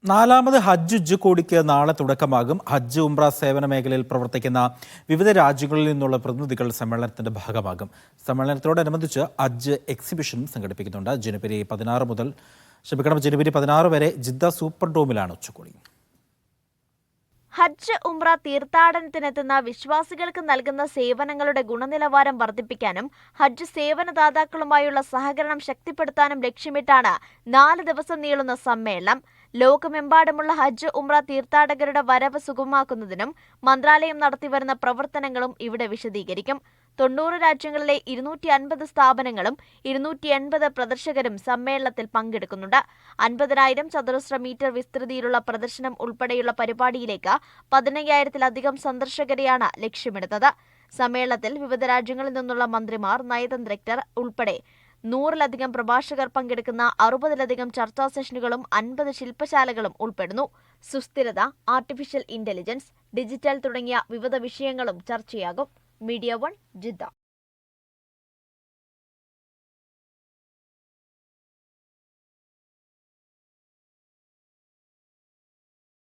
നാലാമത് ഹജ്ജ് ഉച്ചകോടിക്ക് നാളെ തുടക്കമാകും. ഹജ്ജ് ഉംറ സേവന മേഖലയിൽ പ്രവർത്തിക്കുന്ന വിവിധ രാജ്യങ്ങളിൽ നിന്നുള്ള പ്രതിനിധികൾ സമ്മേളനത്തിന്റെ ഭാഗമാകും. സമ്മേളനത്തോടനുബന്ധിച്ച് ഹജ്ജ് എക്സിബിഷൻ സംഘടിപ്പിക്കുന്നുണ്ട്. ജനുവരി 16 വരെ ജിദ്ദ സൂപ്പർ ഡോമിലാണ് ഉച്ചകോടി. ഹജ്ജ് ഉംറ തീർത്ഥാടനത്തിനെത്തുന്ന വിശ്വാസികൾക്ക് നൽകുന്ന സേവനങ്ങളുടെ ഗുണനിലവാരം വർദ്ധിപ്പിക്കാനും ഹജ്ജ് സേവനദാതാക്കളുമായുള്ള സഹകരണം ശക്തിപ്പെടുത്താനും ലക്ഷ്യമിട്ടാണ് 4 ദിവസം നീളുന്ന സമ്മേളനം. ലോകമെമ്പാടുമുള്ള ഹജ്ജ് ഉംറ തീർത്ഥാടകരുടെ വരവ് സുഗമമാക്കുന്നതിനും മന്ത്രാലയം നടത്തിവരുന്ന പ്രവർത്തനങ്ങളും ഇവിടെ വിശദീകരിക്കും. 90 രാജ്യങ്ങളിലെ 250 സ്ഥാപനങ്ങളും 280 പ്രദർശകരും സമ്മേളനത്തിൽ പങ്കെടുക്കുന്നുണ്ട്. 50,000 ചതുരശ്ര മീറ്റർ വിസ്തൃതിയിലുള്ള പ്രദർശനം ഉൾപ്പെടെയുള്ള പരിപാടിയിലേക്ക് 15,000-ലധികം സന്ദർശകരെയാണ് ലക്ഷ്യമിടുന്നത്. സമ്മേളനത്തിൽ വിവിധ രാജ്യങ്ങളിൽ നിന്നുള്ള മന്ത്രിമാർ, നയതന്ത്രജ്ഞർ ഉൾപ്പെടെ 100-ലധികം പ്രഭാഷകർ പങ്കെടുക്കുന്ന 60-ലധികം ചർച്ചാ സെഷനുകളും 50 ശില്പശാലകളും ഉൾപ്പെടുന്നു. സുസ്ഥിരത, ആർട്ടിഫിഷ്യൽ ഇന്റലിജൻസ്, ഡിജിറ്റൽ തുടങ്ങിയ വിവിധ വിഷയങ്ങളും ചർച്ചയാകും. Media 1 Jeddah.